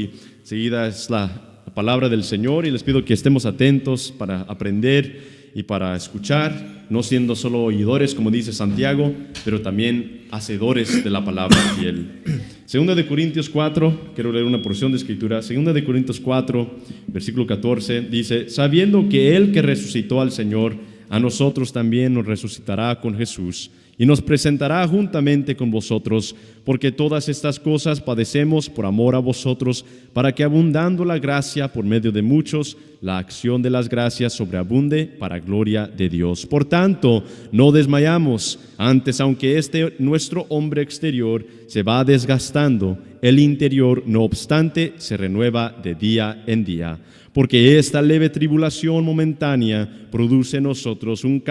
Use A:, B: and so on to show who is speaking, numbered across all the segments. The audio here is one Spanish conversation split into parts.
A: y seguida es la palabra del Señor, y les pido que estemos atentos para aprender y para escuchar, no siendo solo oidores, como dice Santiago, pero también hacedores de la palabra fiel. Segunda de Corintios 4, quiero leer una porción de escritura. Segunda de Corintios 4, versículo 14, dice: sabiendo que Él que resucitó al Señor, a nosotros también nos resucitará con Jesús y nos presentará juntamente con vosotros, porque todas estas cosas padecemos por amor a vosotros, para que abundando la gracia por medio de muchos, la acción de las gracias sobreabunde para gloria de Dios. Por tanto, no desmayamos, antes aunque nuestro hombre exterior se va desgastando, el interior no obstante se renueva de día en día. Porque esta leve tribulación momentánea produce en nosotros un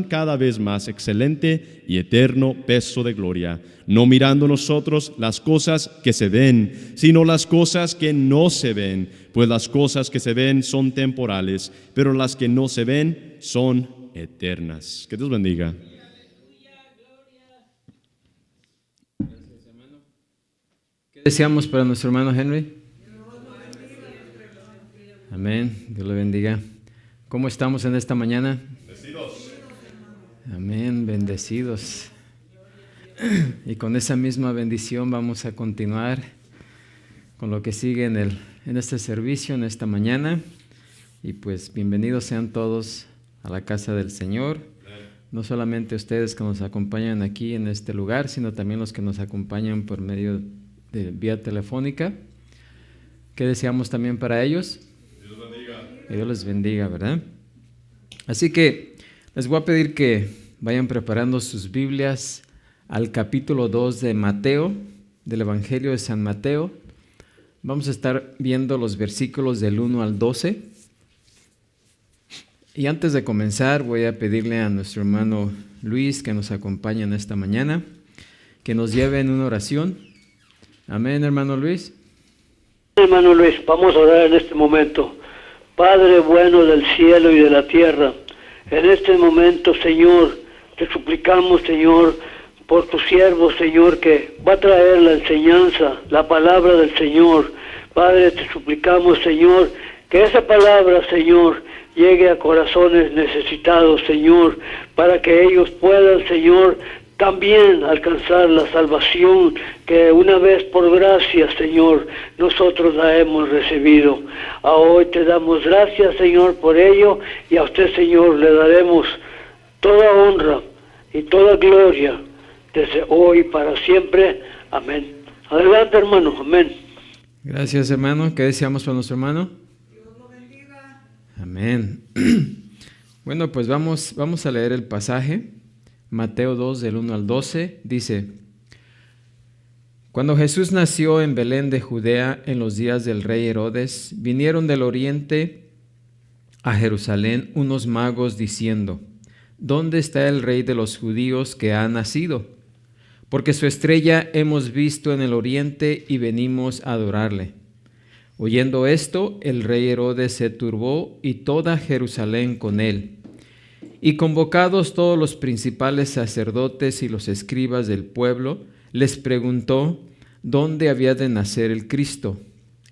A: cada vez más excelente y eterno peso de gloria, no mirando nosotros las cosas que se ven, sino las cosas que no se ven, pues las cosas que se ven son temporales, pero las que no se ven son eternas. Que Dios bendiga.
B: ¿Qué deseamos para nuestro hermano Henry? Amén, Dios le bendiga. ¿Cómo estamos en esta mañana?
A: Bendecidos.
B: Amén, bendecidos. Y con esa misma bendición vamos a continuar con lo que sigue en este servicio, en esta mañana. Y pues bienvenidos sean todos a la casa del Señor. No solamente ustedes que nos acompañan aquí en este lugar, sino también los que nos acompañan por medio de vía telefónica. ¿Qué deseamos también para ellos? Que Dios les bendiga, ¿verdad? Así que les voy a pedir que vayan preparando sus Biblias al capítulo 2 de Mateo, del Evangelio de San Mateo. Vamos a estar viendo los versículos del 1 al 12. Y antes de comenzar, voy a pedirle a nuestro hermano Luis, que nos acompaña en esta mañana, que nos lleve en una oración. Amén, hermano Luis.
C: Hermano Luis, vamos a orar en este momento. Padre bueno del cielo y de la tierra, en este momento, Señor, te suplicamos, Señor, por tu siervo, Señor, que va a traer la enseñanza, la palabra del Señor. Padre, te suplicamos, Señor, que esa palabra, Señor, llegue a corazones necesitados, Señor, para que ellos puedan, Señor, también alcanzar la salvación que una vez por gracia, Señor, nosotros la hemos recibido. A hoy te damos gracias, Señor, por ello, y a usted, Señor, le daremos toda honra y toda gloria desde hoy para siempre. Amén. Adelante, hermano. Amén.
B: Gracias, hermano. ¿Qué deseamos para nuestro hermano? Dios lo bendiga. Amén. Bueno, pues vamos a leer el pasaje. Mateo 2, del 1 al 12, dice: Cuando Jesús nació en Belén de Judea en los días del rey Herodes, vinieron del oriente a Jerusalén unos magos diciendo: ¿Dónde está el rey de los judíos que ha nacido? Porque su estrella hemos visto en el oriente y venimos a adorarle. Oyendo esto, el rey Herodes se turbó y toda Jerusalén con él. Y convocados todos los principales sacerdotes y los escribas del pueblo, les preguntó dónde había de nacer el Cristo.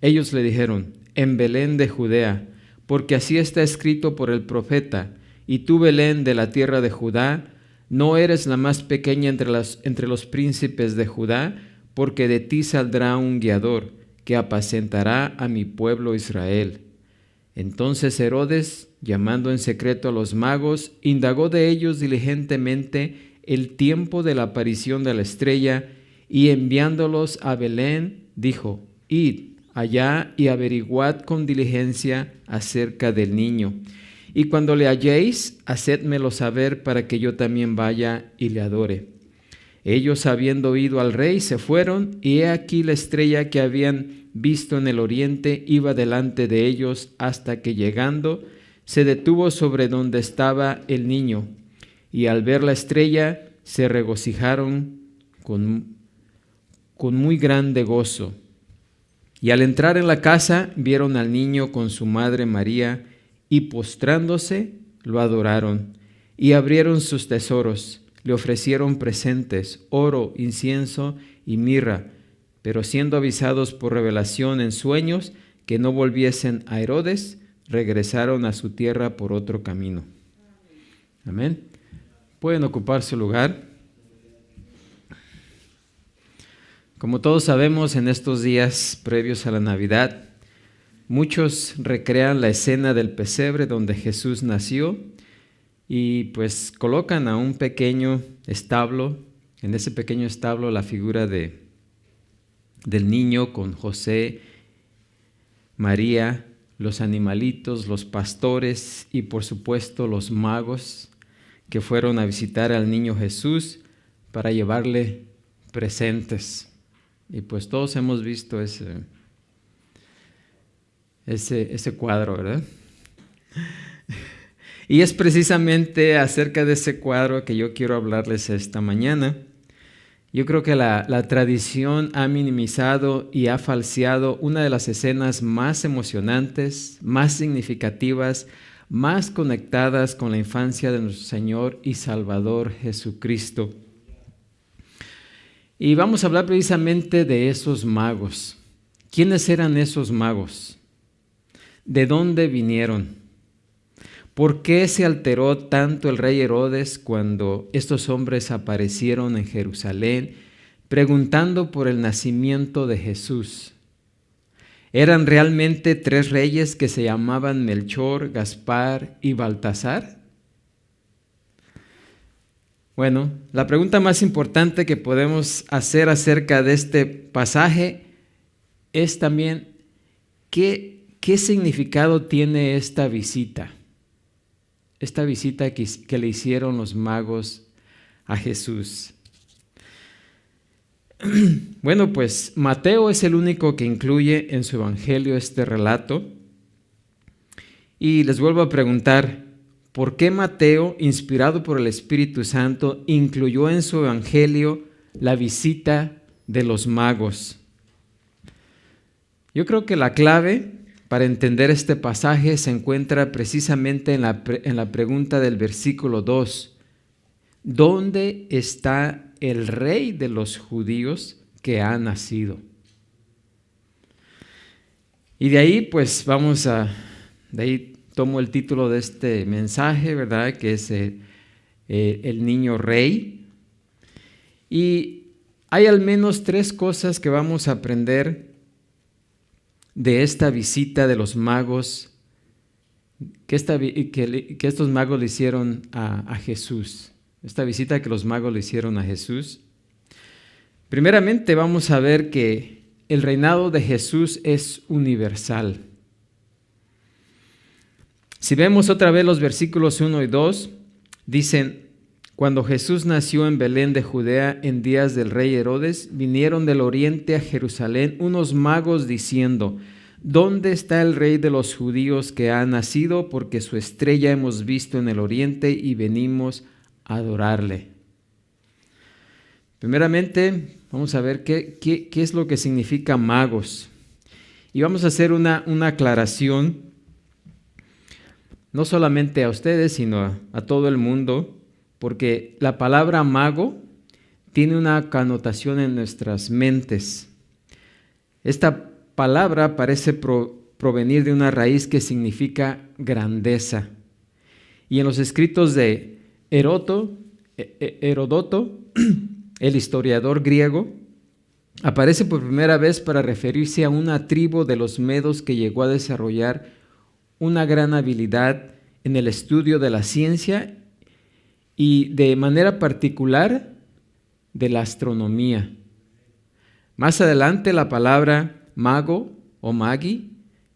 B: Ellos le dijeron: en Belén de Judea, porque así está escrito por el profeta: y tú, Belén, de la tierra de Judá, no eres la más pequeña entre los príncipes de Judá, porque de ti saldrá un guiador que apacentará a mi pueblo Israel. Entonces Herodes, llamando en secreto a los magos, indagó de ellos diligentemente el tiempo de la aparición de la estrella, y enviándolos a Belén, dijo: id allá y averiguad con diligencia acerca del niño, y cuando le halléis, hacédmelo saber para que yo también vaya y le adore. Ellos, habiendo oído al rey, se fueron, y he aquí la estrella que habían visto en el oriente iba delante de ellos, hasta que llegando se detuvo sobre donde estaba el niño, y al ver la estrella se regocijaron con muy grande gozo. Y al entrar en la casa vieron al niño con su madre María, y postrándose lo adoraron, y abrieron sus tesoros, le ofrecieron presentes, oro, incienso y mirra. pero siendo avisados por revelación en sueños que no volviesen a Herodes, regresaron a su tierra por otro camino. Amén. Pueden ocupar su lugar. Como todos sabemos, en estos días previos a la Navidad, muchos recrean la escena del pesebre donde Jesús nació y pues colocan a un pequeño establo, en ese pequeño establo la figura del niño con José, María, los animalitos, los pastores y por supuesto los magos que fueron a visitar al niño Jesús para llevarle presentes. Y pues todos hemos visto ese cuadro, ¿verdad? Y es precisamente acerca de ese cuadro que yo quiero hablarles esta mañana. Yo creo que la tradición ha minimizado y ha falseado una de las escenas más emocionantes, más significativas, más conectadas con la infancia de nuestro Señor y Salvador Jesucristo. Y vamos a hablar precisamente de esos magos. ¿Quiénes eran esos magos? ¿De dónde vinieron? ¿Por qué se alteró tanto el rey Herodes cuando estos hombres aparecieron en Jerusalén preguntando por el nacimiento de Jesús? ¿Eran realmente 3 reyes que se llamaban Melchor, Gaspar y Baltasar? Bueno, la pregunta más importante que podemos hacer acerca de este pasaje es también ¿qué significado tiene esta visita? Esta visita que le hicieron los magos a Jesús. Bueno, pues Mateo es el único que incluye en su evangelio este relato. Y les vuelvo a preguntar, ¿por qué Mateo, inspirado por el Espíritu Santo, incluyó en su evangelio la visita de los magos? Yo creo que la clave para entender este pasaje se encuentra precisamente en la pregunta del versículo 2. ¿Dónde está el rey de los judíos que ha nacido? Y de ahí pues de ahí tomo el título de este mensaje, ¿verdad? Que es el niño rey. Y hay al menos 3 cosas que vamos a aprender de esta visita de los magos, que estos magos le hicieron a Jesús. Esta visita que los magos le hicieron a Jesús. Primeramente vamos a ver que el reinado de Jesús es universal. Si vemos otra vez los versículos 1 y 2, dicen: cuando Jesús nació en Belén de Judea en días del rey Herodes, vinieron del oriente a Jerusalén unos magos diciendo: ¿dónde está el rey de los judíos que ha nacido? Porque su estrella hemos visto en el oriente y venimos a adorarle. Primeramente, vamos a ver qué es lo que significa magos. Y vamos a hacer una aclaración, no solamente a ustedes, sino a todo el mundo, porque la palabra mago tiene una connotación en nuestras mentes. Esta palabra parece provenir de una raíz que significa grandeza. Y en los escritos de Heródoto, el historiador griego, aparece por primera vez para referirse a una tribu de los medos que llegó a desarrollar una gran habilidad en el estudio de la ciencia y de manera particular de la astronomía. Más adelante la palabra mago o magi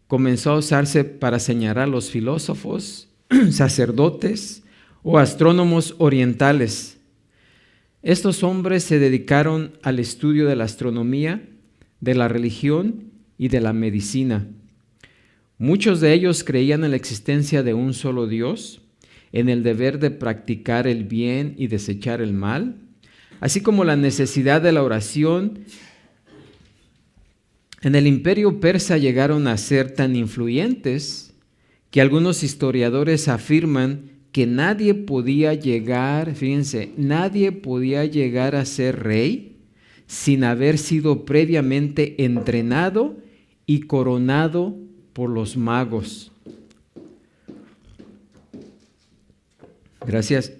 B: comenzó a usarse para señalar a los filósofos, sacerdotes o astrónomos orientales. Estos hombres se dedicaron al estudio de la astronomía, de la religión y de la medicina. Muchos de ellos creían en la existencia de un solo Dios, en el deber de practicar el bien y desechar el mal, así como la necesidad de la oración. En el imperio persa llegaron a ser tan influyentes que algunos historiadores afirman que nadie podía llegar, fíjense, nadie podía llegar a ser rey sin haber sido previamente entrenado y coronado por los magos. Gracias.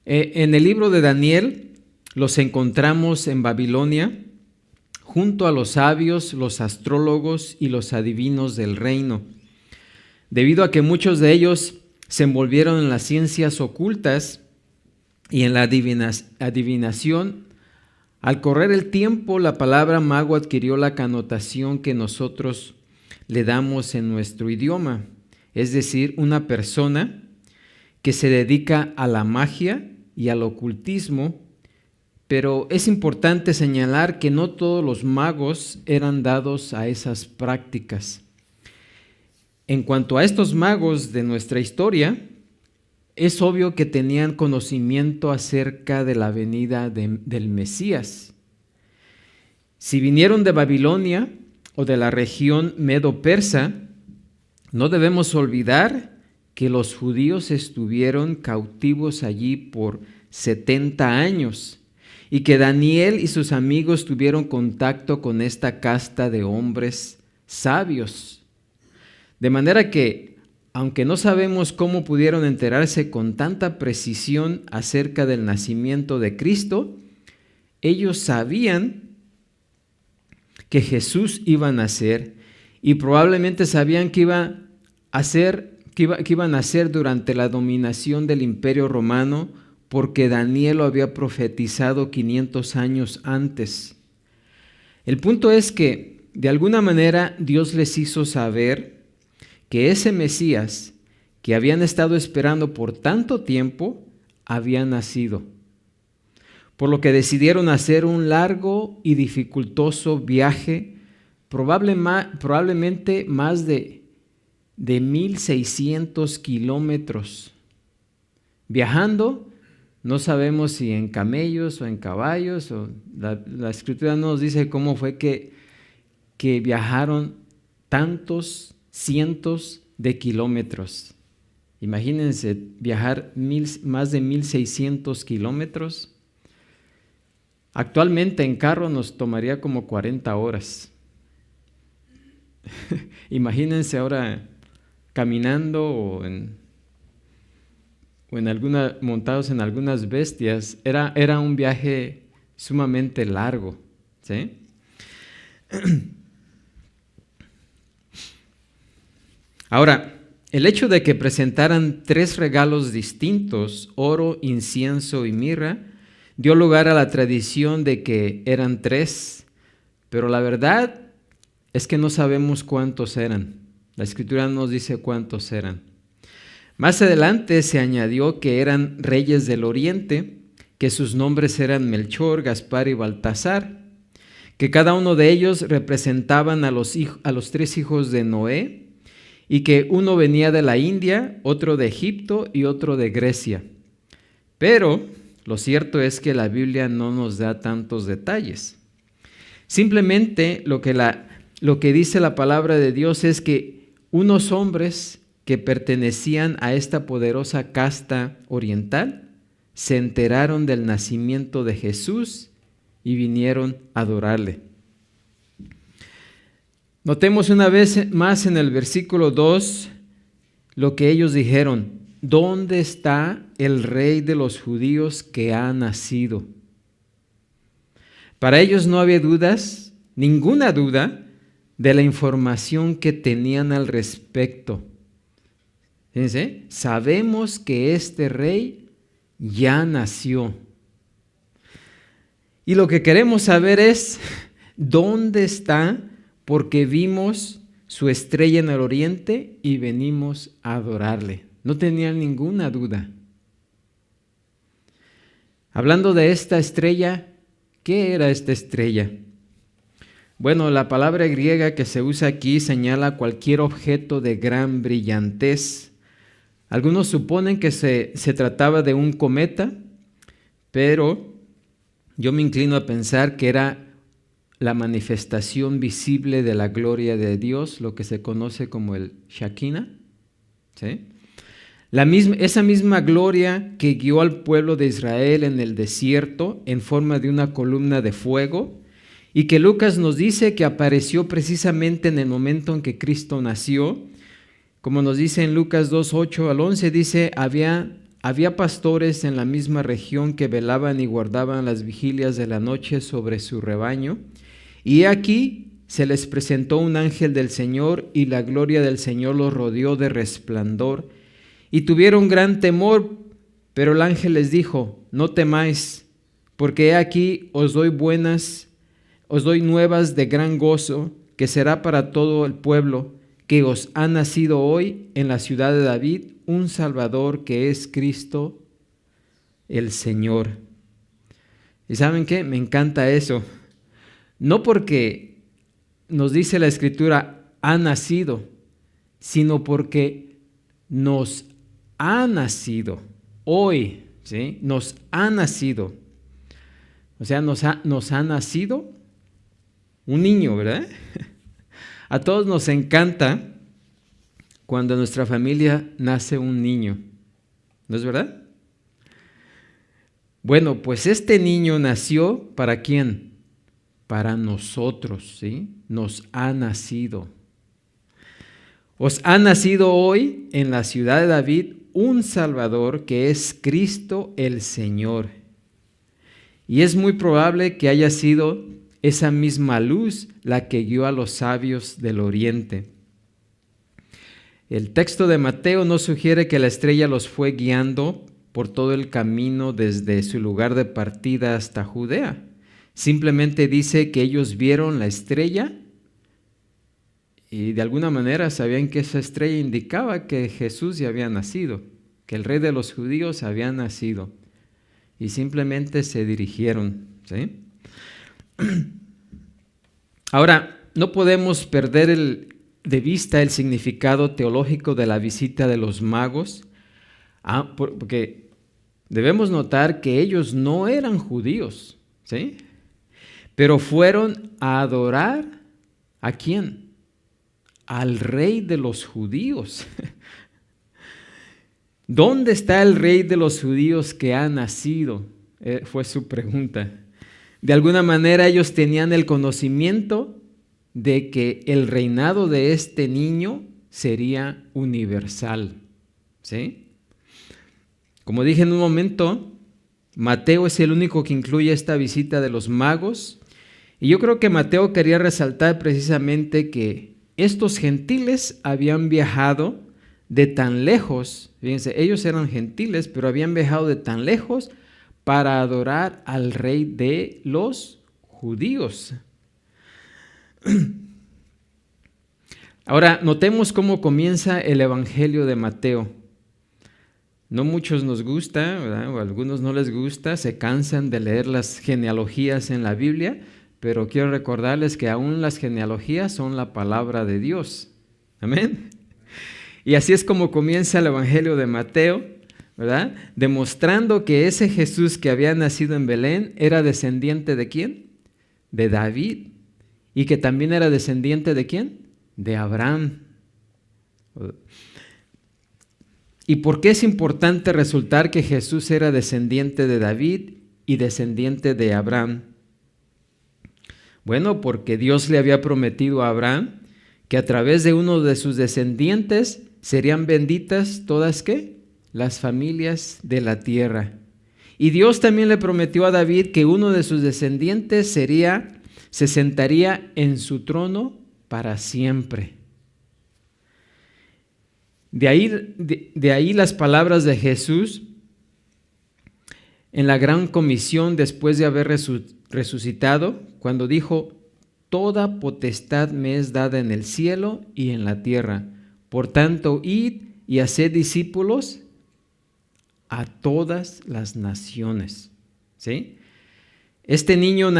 B: En el libro de Daniel los encontramos en Babilonia junto a los sabios, los astrólogos y los adivinos del reino. Debido a que muchos de ellos se envolvieron en las ciencias ocultas y en la adivinación, al correr el tiempo, la palabra mago adquirió la connotación que nosotros le damos en nuestro idioma, es decir, una persona que se dedica a la magia y al ocultismo, pero es importante señalar que no todos los magos eran dados a esas prácticas. En cuanto a estos magos de nuestra historia, es obvio que tenían conocimiento acerca de la venida del Mesías. Si vinieron de Babilonia o de la región medo-persa, no debemos olvidar que los judíos estuvieron cautivos allí por 70 años y que Daniel y sus amigos tuvieron contacto con esta casta de hombres sabios. De manera que, aunque no sabemos cómo pudieron enterarse con tanta precisión acerca del nacimiento de Cristo, ellos sabían que Jesús iba a nacer y probablemente sabían que iba a nacer durante la dominación del Imperio Romano, porque Daniel lo había profetizado 500 años antes. El punto es que, de alguna manera, Dios les hizo saber que ese Mesías que habían estado esperando por tanto tiempo había nacido, por lo que decidieron hacer un largo y dificultoso viaje, probablemente más de 1,600 kilómetros, viajando, no sabemos si en camellos o en caballos, o la Escritura no nos dice cómo fue que viajaron tantos cientos de kilómetros. Imagínense viajar más de 1,600 kilómetros. Actualmente en carro nos tomaría como 40 horas. Imagínense ahora caminando o montados en algunas bestias. Era un viaje sumamente largo, ¿sí? Ahora, el hecho de que presentaran 3 regalos distintos, oro, incienso y mirra, dio lugar a la tradición de que eran 3, pero la verdad es que no sabemos cuántos eran. La Escritura no nos dice cuántos eran. Más adelante se añadió que eran reyes del oriente, que sus nombres eran Melchor, Gaspar y Baltasar, que cada uno de ellos representaban a los 3 hijos de Noé, y que uno venía de la India, otro de Egipto y otro de Grecia. Pero lo cierto es que la Biblia no nos da tantos detalles. Simplemente lo que dice la palabra de Dios es que unos hombres que pertenecían a esta poderosa casta oriental se enteraron del nacimiento de Jesús y vinieron a adorarle. Notemos una vez más en el versículo 2 lo que ellos dijeron: ¿dónde está el rey de los judíos que ha nacido? Para ellos no había dudas, ninguna duda, de la información que tenían al respecto. Fíjense, sabemos que este rey ya nació. Y lo que queremos saber es, ¿dónde está? Porque vimos su estrella en el oriente y venimos a adorarle. No tenían ninguna duda. Hablando de esta estrella, ¿qué era esta estrella? Bueno, la palabra griega que se usa aquí señala cualquier objeto de gran brillantez. Algunos suponen que se trataba de un cometa, pero yo me inclino a pensar que era la manifestación visible de la gloria de Dios, lo que se conoce como el Shekinah, ¿sí? Esa misma gloria que guió al pueblo de Israel en el desierto en forma de una columna de fuego, y que Lucas nos dice que apareció precisamente en el momento en que Cristo nació. Como nos dice en Lucas 2:8 al 11, dice, había pastores en la misma región que velaban y guardaban las vigilias de la noche sobre su rebaño, y aquí se les presentó un ángel del Señor, y la gloria del Señor los rodeó de resplandor, y tuvieron gran temor. Pero el ángel les dijo, no temáis, porque he aquí os doy nuevas de gran gozo, que será para todo el pueblo, que os ha nacido hoy en la ciudad de David un Salvador, que es Cristo el Señor. ¿Y saben qué? Me encanta eso. No porque nos dice la Escritura, ha nacido, sino porque nos ha nacido hoy, ¿sí? Nos ha nacido. O sea, nos ha nacido un niño, ¿verdad? A todos nos encanta cuando en nuestra familia nace un niño, ¿no es verdad? Bueno, pues este niño nació ¿para quién? Para nosotros, ¿sí? Nos ha nacido. Os ha nacido hoy en la ciudad de David un Salvador, que es Cristo el Señor. Y es muy probable que haya sido esa misma luz la que guió a los sabios del oriente. El texto de Mateo no sugiere que la estrella los fue guiando por todo el camino desde su lugar de partida hasta Judea. Simplemente dice que ellos vieron la estrella y de alguna manera sabían que esa estrella indicaba que Jesús ya había nacido, que el rey de los judíos había nacido, y simplemente se dirigieron, ¿sí? Ahora, no podemos perder de vista el significado teológico de la visita de los magos, porque debemos notar que ellos no eran judíos, ¿sí? Pero fueron a adorar ¿a quién? Al rey de los judíos. ¿Dónde está el rey de los judíos que ha nacido? Fue su pregunta. De alguna manera ellos tenían el conocimiento de que el reinado de este niño sería universal, ¿sí? Como dije en un momento, Mateo es el único que incluye esta visita de los magos, y yo creo que Mateo quería resaltar precisamente que estos gentiles habían viajado de tan lejos, fíjense, ellos eran gentiles, pero habían viajado de tan lejos para adorar al rey de los judíos. Ahora, notemos cómo comienza el Evangelio de Mateo. No muchos nos gusta, ¿verdad? O a algunos no les gusta, se cansan de leer las genealogías en la Biblia, pero quiero recordarles que aún las genealogías son la palabra de Dios. Amén. Y así es como comienza el Evangelio de Mateo, ¿verdad? Demostrando que ese Jesús que había nacido en Belén era descendiente ¿de quién? De David. Y que también era descendiente ¿de quién? De Abraham. ¿Y por qué es importante resultar que Jesús era descendiente de David y descendiente de Abraham? Bueno, porque Dios le había prometido a Abraham que a través de uno de sus descendientes serían benditas todas ¿qué? Las familias de la tierra. Y Dios también le prometió a David que uno de sus descendientes se sentaría en su trono para siempre. De ahí las palabras de Jesús en la gran comisión después de haber resucitado, cuando dijo: toda potestad me es dada en el cielo y en la tierra. Por tanto, id y haced discípulos a todas las naciones. ¿Sí? Este niño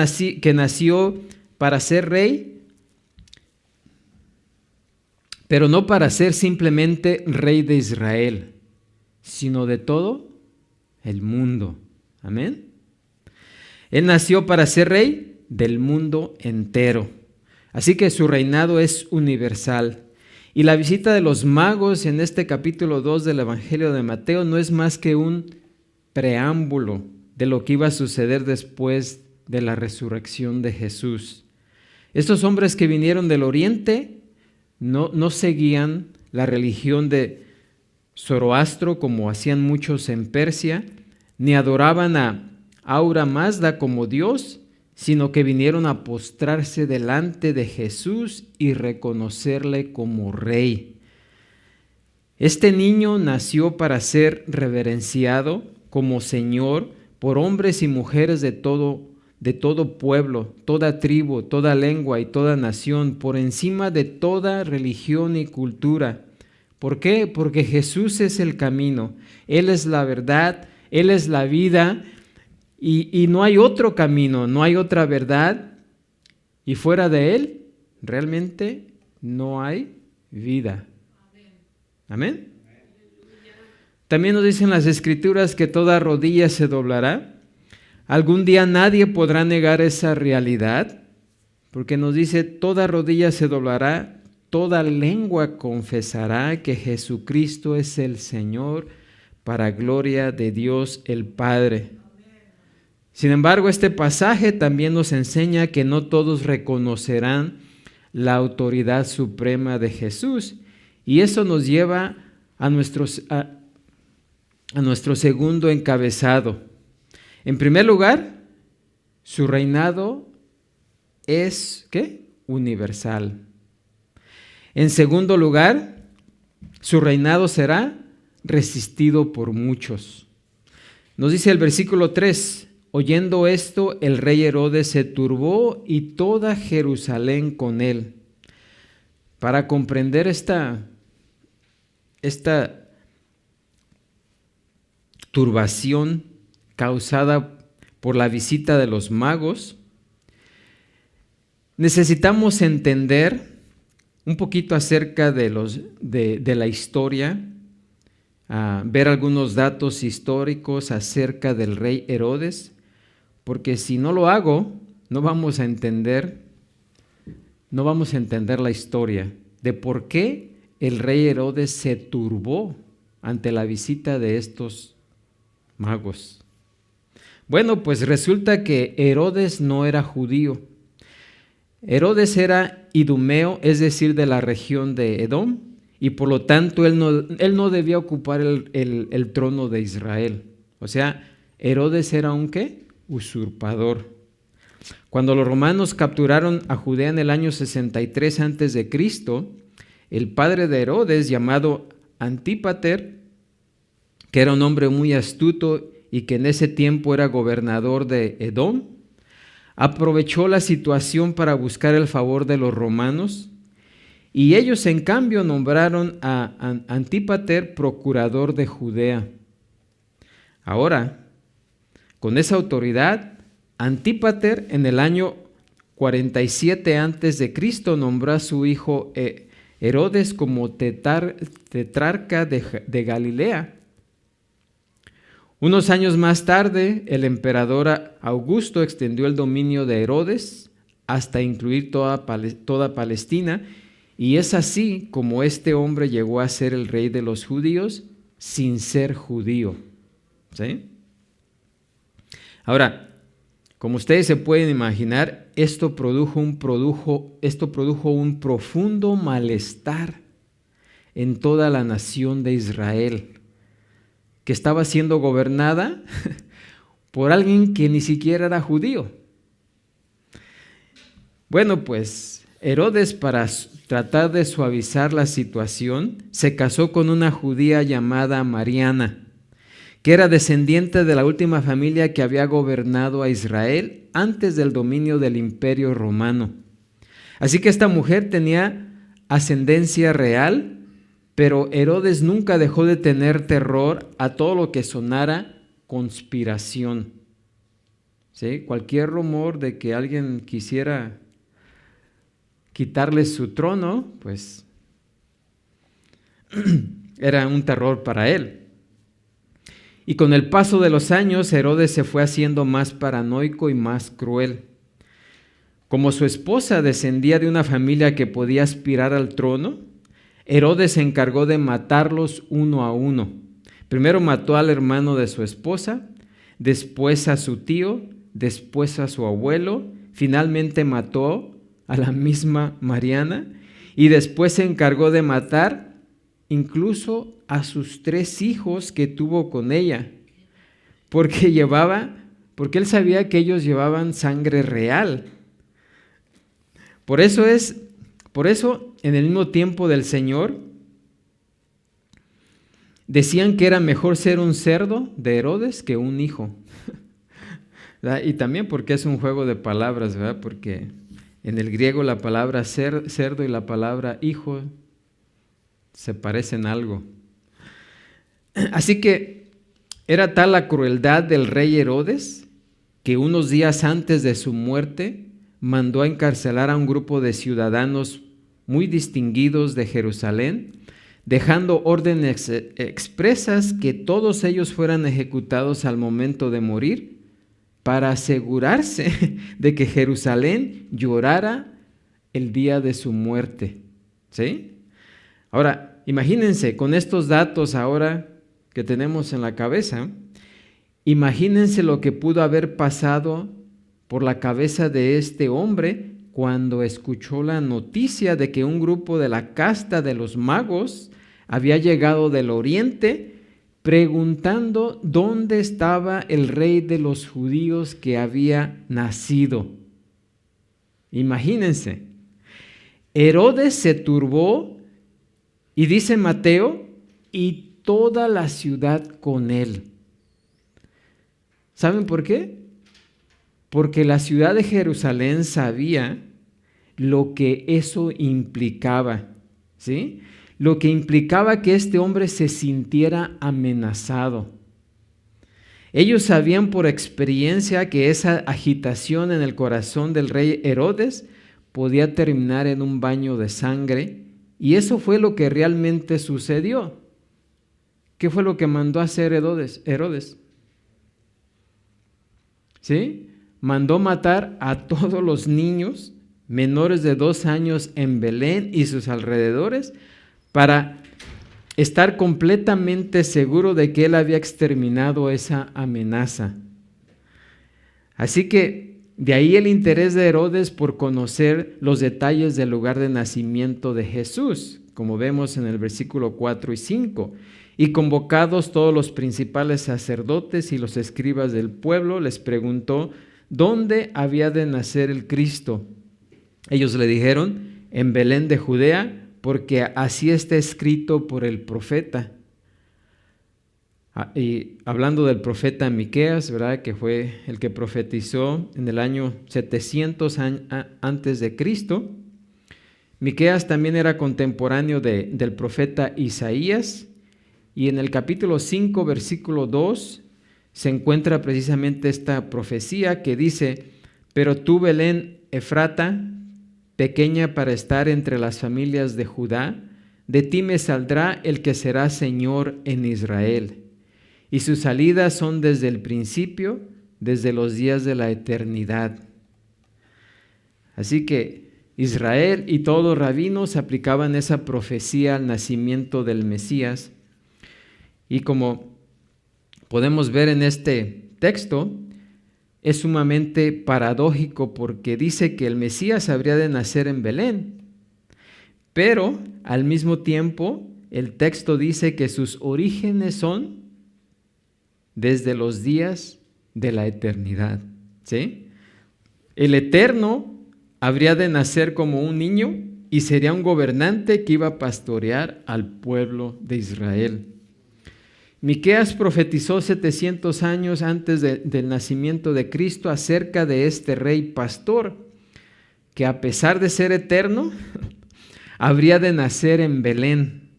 B: que nació para ser rey, pero no para ser simplemente rey de Israel, sino de todo el mundo. Amén. Él nació para ser rey del mundo entero. Así que su reinado es universal. Y la visita de los magos en este capítulo 2 del Evangelio de Mateo no es más que un preámbulo de lo que iba a suceder después de la resurrección de Jesús. Estos hombres que vinieron del oriente no seguían la religión de Zoroastro como hacían muchos en Persia, ni adoraban a Ahura Mazda como Dios, sino que vinieron a postrarse delante de Jesús y reconocerle como Rey. Este niño nació para ser reverenciado como Señor por hombres y mujeres de todo pueblo, toda tribu, toda lengua y toda nación, por encima de toda religión y cultura. ¿Por qué? Porque Jesús es el camino, Él es la verdad, Él es la vida, y no hay otro camino, no hay otra verdad, y fuera de Él realmente no hay vida. Amén. También nos dicen las Escrituras que toda rodilla se doblará. Algún día nadie podrá negar esa realidad, porque nos dice toda rodilla se doblará, toda lengua confesará que Jesucristo es el Señor, para gloria de Dios el Padre. Sin embargo, este pasaje también nos enseña que no todos reconocerán la autoridad suprema de Jesús, y eso nos lleva a nuestro segundo encabezado. En primer lugar, su reinado es, ¿qué? Universal. En segundo lugar, su reinado será resistido por muchos. Nos dice el versículo 3, oyendo esto, el rey Herodes se turbó y toda Jerusalén con él. Para comprender esta turbación causada por la visita de los magos, necesitamos entender un poquito acerca de la historia, ver algunos datos históricos acerca del rey Herodes, porque si no lo hago, no vamos a entender la historia de por qué el rey Herodes se turbó ante la visita de estos magos. Bueno, pues resulta que Herodes no era judío. Herodes era idumeo, es decir, de la región de Edom, y por lo tanto él no debía ocupar el trono de Israel. O sea, Herodes era un ¿qué? Usurpador. Cuando los romanos capturaron a Judea en el año 63 a.C., el padre de Herodes, llamado Antípater, que era un hombre muy astuto y que en ese tiempo era gobernador de Edom, aprovechó la situación para buscar el favor de los romanos, y ellos en cambio nombraron a Antípater procurador de Judea. Ahora, con esa autoridad, Antípater en el año 47 a.C. nombró a su hijo Herodes como tetrarca de Galilea. Unos años más tarde, el emperador Augusto extendió el dominio de Herodes hasta incluir toda Palestina, y es así como este hombre llegó a ser el rey de los judíos sin ser judío. ¿Sí? Ahora, como ustedes se pueden imaginar, esto produjo un profundo malestar en toda la nación de Israel, que estaba siendo gobernada por alguien que ni siquiera era judío. Bueno, pues Herodes, para tratar de suavizar la situación, se casó con una judía llamada Mariana, que era descendiente de la última familia que había gobernado a Israel antes del dominio del Imperio Romano. Así que esta mujer tenía ascendencia real, pero Herodes nunca dejó de tener terror a todo lo que sonara conspiración. ¿Sí? Cualquier rumor de que alguien quisiera quitarle su trono, pues era un terror para él. Y con el paso de los años, Herodes se fue haciendo más paranoico y más cruel. Como su esposa descendía de una familia que podía aspirar al trono, Herodes se encargó de matarlos uno a uno. Primero mató al hermano de su esposa, después a su tío, después a su abuelo, finalmente mató a la misma Mariana y después se encargó de matar incluso a sus 3 hijos que tuvo con ella, porque él sabía que ellos llevaban sangre real. Por eso en el mismo tiempo del Señor decían que era mejor ser un cerdo de Herodes que un hijo. Y también porque es un juego de palabras, ¿verdad? Porque en el griego la palabra cerdo y la palabra hijo se parecen algo. Así que era tal la crueldad del rey Herodes que unos días antes de su muerte mandó a encarcelar a un grupo de ciudadanos muy distinguidos de Jerusalén, dejando órdenes expresas que todos ellos fueran ejecutados al momento de morir, para asegurarse de que Jerusalén llorara el día de su muerte. ¿Sí? Ahora, imagínense, con estos datos ahora que tenemos en la cabeza, imagínense lo que pudo haber pasado por la cabeza de este hombre cuando escuchó la noticia de que un grupo de la casta de los magos había llegado del oriente preguntando dónde estaba el rey de los judíos que había nacido. Imagínense, Herodes se turbó y dice Mateo, y toda la ciudad con él. ¿Saben por qué? Porque la ciudad de Jerusalén sabía lo que eso implicaba, ¿sí? Lo que implicaba que este hombre se sintiera amenazado. Ellos sabían por experiencia que esa agitación en el corazón del rey Herodes podía terminar en un baño de sangre, y eso fue lo que realmente sucedió. ¿Qué fue lo que mandó a hacer Herodes? ¿Sí? Mandó matar a todos los niños menores de 2 años en Belén y sus alrededores, para estar completamente seguro de que él había exterminado esa amenaza. Así que de ahí el interés de Herodes por conocer los detalles del lugar de nacimiento de Jesús, como vemos en el versículo 4 y 5. Y convocados todos los principales sacerdotes y los escribas del pueblo, les preguntó dónde había de nacer el Cristo. Ellos le dijeron, en Belén de Judea, porque así está escrito por el profeta. Y hablando del profeta Miqueas, ¿verdad?, que fue el que profetizó en el año 700 antes de Cristo. Miqueas también era contemporáneo del profeta Isaías, y en el capítulo 5, versículo 2, se encuentra precisamente esta profecía que dice, pero tú, Belén Efrata, pequeña para estar entre las familias de Judá, de ti me saldrá el que será Señor en Israel. Y sus salidas son desde el principio, desde los días de la eternidad. Así que Israel y todos los rabinos aplicaban esa profecía al nacimiento del Mesías. Y como podemos ver en este texto, es sumamente paradójico porque dice que el Mesías habría de nacer en Belén, pero al mismo tiempo el texto dice que sus orígenes son desde los días de la eternidad, ¿sí? El Eterno habría de nacer como un niño y sería un gobernante que iba a pastorear al pueblo de Israel. Miqueas profetizó 700 años antes del nacimiento de Cristo acerca de este rey pastor, que a pesar de ser eterno, habría de nacer en Belén.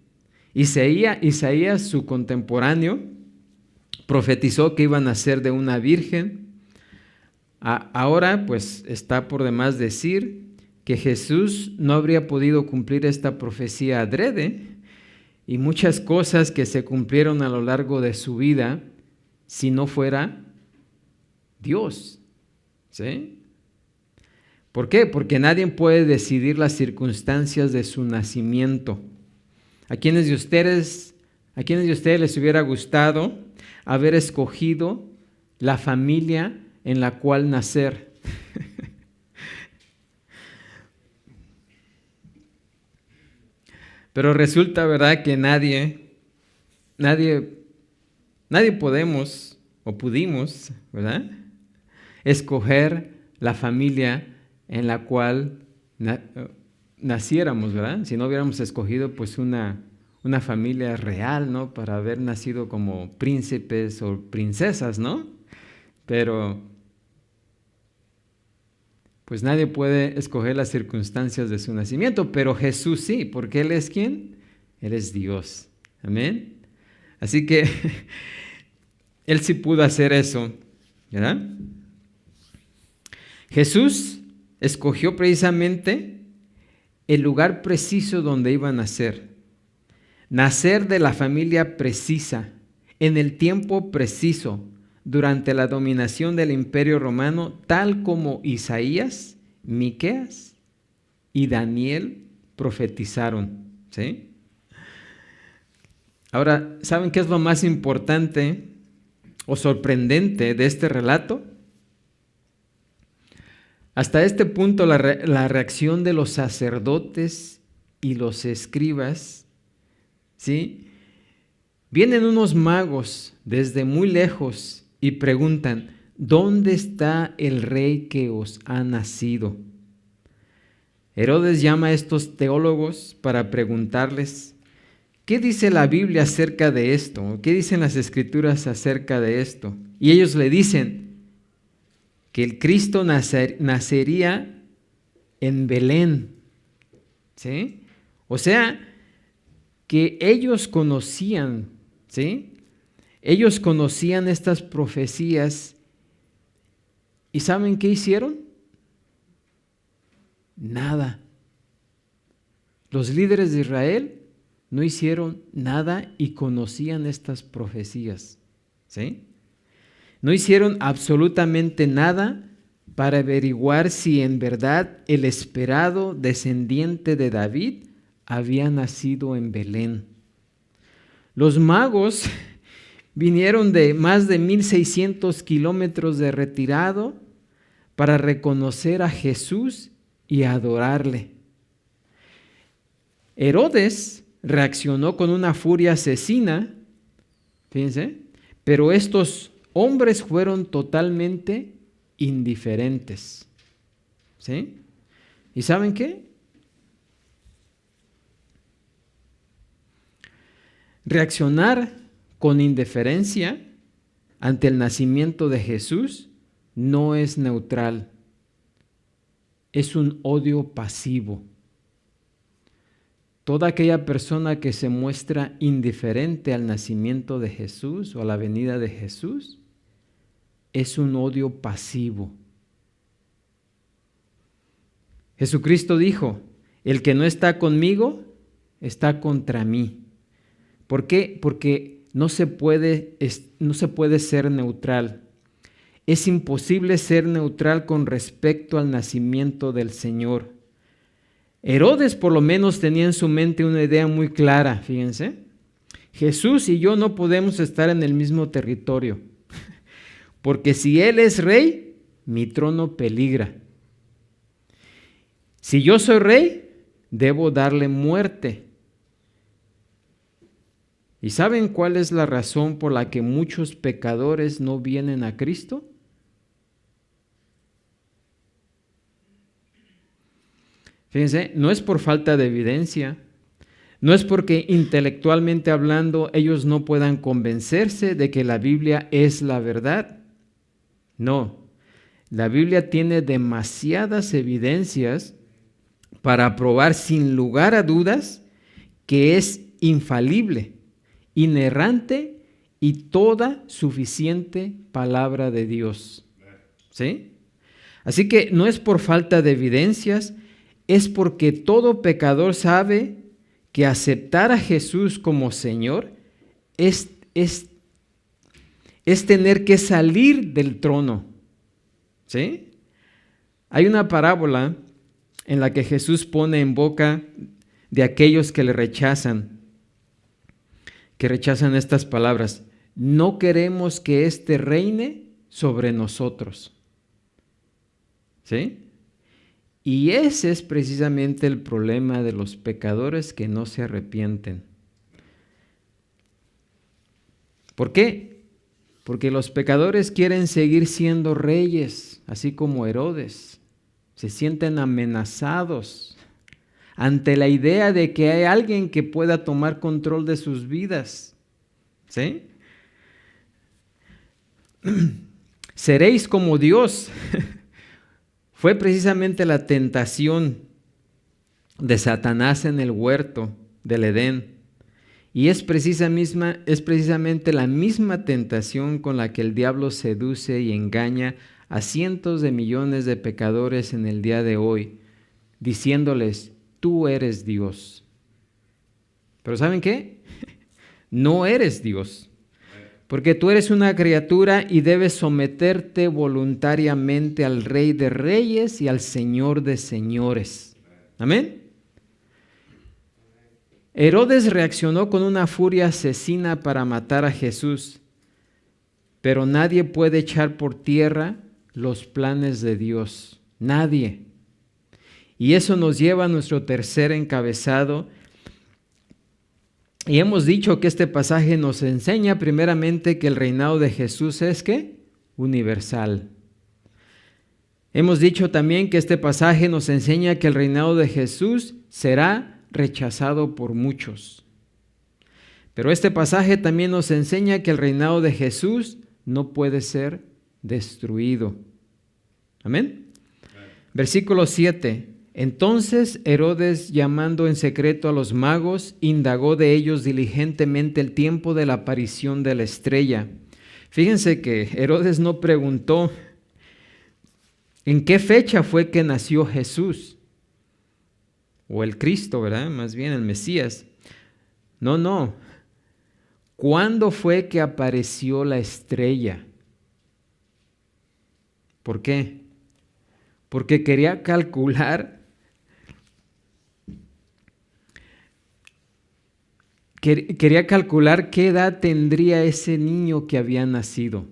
B: Isaías, su contemporáneo, profetizó que iba a nacer de una virgen. Ahora, pues, está por demás decir que Jesús no habría podido cumplir esta profecía adrede, y muchas cosas que se cumplieron a lo largo de su vida si no fuera Dios, ¿sí? ¿Por qué? Porque nadie puede decidir las circunstancias de su nacimiento. ¿A quiénes de ustedes les hubiera gustado haber escogido la familia en la cual nacer? Pero resulta, ¿verdad?, que nadie podemos o pudimos, ¿verdad?, escoger la familia en la cual naciéramos, ¿verdad? Si no hubiéramos escogido pues una familia real, ¿no?, para haber nacido como príncipes o princesas, ¿no? Pero pues nadie puede escoger las circunstancias de su nacimiento, pero Jesús sí, porque Él es ¿quién? Él es Dios. Amén. Así que Él sí pudo hacer eso, ¿verdad? Jesús escogió precisamente el lugar preciso donde iba a nacer. Nacer de la familia precisa, en el tiempo preciso, durante la dominación del Imperio Romano, tal como Isaías, Miqueas y Daniel profetizaron, ¿sí? Ahora, ¿saben qué es lo más importante o sorprendente de este relato? Hasta este punto la reacción de los sacerdotes y los escribas, ¿sí? Vienen unos magos desde muy lejos y preguntan, ¿dónde está el rey que os ha nacido? Herodes llama a estos teólogos para preguntarles, ¿qué dice la Biblia acerca de esto? ¿Qué dicen las Escrituras acerca de esto? Y ellos le dicen que el Cristo nacería en Belén, ¿sí? O sea, que ellos conocían, ¿sí? Ellos conocían estas profecías y ¿saben qué hicieron? Nada. Los líderes de Israel no hicieron nada y conocían estas profecías, ¿sí? No hicieron absolutamente nada para averiguar si en verdad el esperado descendiente de David había nacido en Belén. Los magos vinieron de más de 1,600 kilómetros de retirado para reconocer a Jesús y adorarle. Herodes reaccionó con una furia asesina, fíjense, pero estos hombres fueron totalmente indiferentes, ¿sí? ¿Y saben qué? Reaccionar con indiferencia ante el nacimiento de Jesús no es neutral, es un odio pasivo. Toda aquella persona que se muestra indiferente al nacimiento de Jesús o a la venida de Jesús es un odio pasivo. Jesucristo dijo, el que no está conmigo está contra mí. ¿Por qué? Porque no se puede ser neutral. Es imposible ser neutral con respecto al nacimiento del Señor. Herodes por lo menos tenía en su mente una idea muy clara, fíjense. Jesús y yo no podemos estar en el mismo territorio, porque si Él es rey, mi trono peligra. Si yo soy rey, debo darle muerte. ¿Y saben cuál es la razón por la que muchos pecadores no vienen a Cristo? Fíjense, no es por falta de evidencia, no es porque intelectualmente hablando ellos no puedan convencerse de que la Biblia es la verdad. No, la Biblia tiene demasiadas evidencias para probar sin lugar a dudas que es infalible, inerrante y toda suficiente palabra de Dios. ¿Sí? Así que no es por falta de evidencias, es porque todo pecador sabe que aceptar a Jesús como Señor es tener que salir del trono. ¿Sí? Hay una parábola en la que Jesús pone en boca de aquellos que le rechazan. que rechazan estas palabras. No queremos que éste reine sobre nosotros. ¿Sí? Y ese es precisamente el problema de los pecadores que no se arrepienten. ¿Por qué? Porque los pecadores quieren seguir siendo reyes, así como Herodes. Se sienten amenazados ante la idea de que hay alguien que pueda tomar control de sus vidas. ¿Sí? Seréis como Dios. Fue precisamente la tentación de Satanás en el huerto del Edén. Y es precisamente la misma tentación con la que el diablo seduce y engaña a cientos de millones de pecadores en el día de hoy, diciéndoles, tú eres Dios. Pero ¿saben qué? No eres Dios, porque tú eres una criatura y debes someterte voluntariamente al Rey de Reyes y al Señor de Señores. Amén. Herodes reaccionó con una furia asesina para matar a Jesús, pero nadie puede echar por tierra los planes de Dios. Nadie. Y eso nos lleva a nuestro tercer encabezado. Y hemos dicho que este pasaje nos enseña primeramente que el reinado de Jesús es ¿qué? Universal. Hemos dicho también que este pasaje nos enseña que el reinado de Jesús será rechazado por muchos. Pero este pasaje también nos enseña que el reinado de Jesús no puede ser destruido. Amén. Versículo 7. Entonces Herodes, llamando en secreto a los magos, indagó de ellos diligentemente el tiempo de la aparición de la estrella. Fíjense que Herodes no preguntó en qué fecha fue que nació Jesús, o el Cristo, ¿verdad? Más bien el Mesías. No. ¿Cuándo fue que apareció la estrella? ¿Por qué? Porque quería calcular qué edad tendría ese niño que había nacido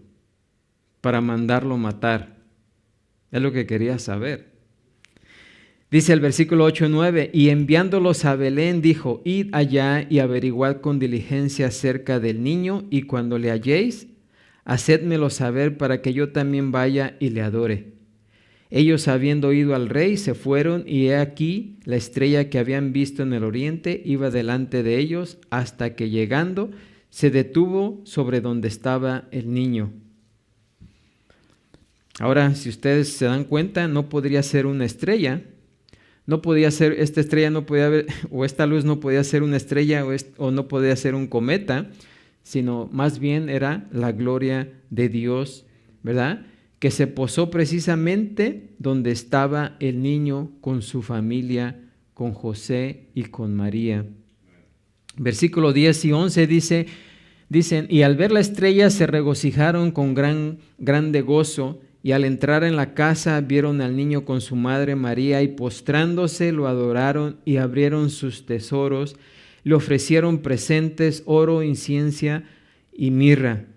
B: para mandarlo matar. Es lo que quería saber. Dice el versículo 8-9, y enviándolos a Belén dijo, id allá y averiguad con diligencia acerca del niño, y cuando le halléis, hacédmelo saber para que yo también vaya y le adore. Ellos, habiendo oído al rey, se fueron, y he aquí la estrella que habían visto en el oriente iba delante de ellos, hasta que llegando se detuvo sobre donde estaba el niño. Ahora, si ustedes se dan cuenta, no podría ser una estrella. No podía ser, esta estrella no podía haber, o esta luz no podía ser una estrella, o no podía ser un cometa, sino más bien era la gloria de Dios, ¿verdad? Que se posó precisamente donde estaba el niño con su familia, con José y con María. Versículo 10 y 11 dicen, y al ver la estrella se regocijaron con grande gozo, y al entrar en la casa vieron al niño con su madre María, y postrándose lo adoraron y abrieron sus tesoros, le ofrecieron presentes, oro, incienso y mirra.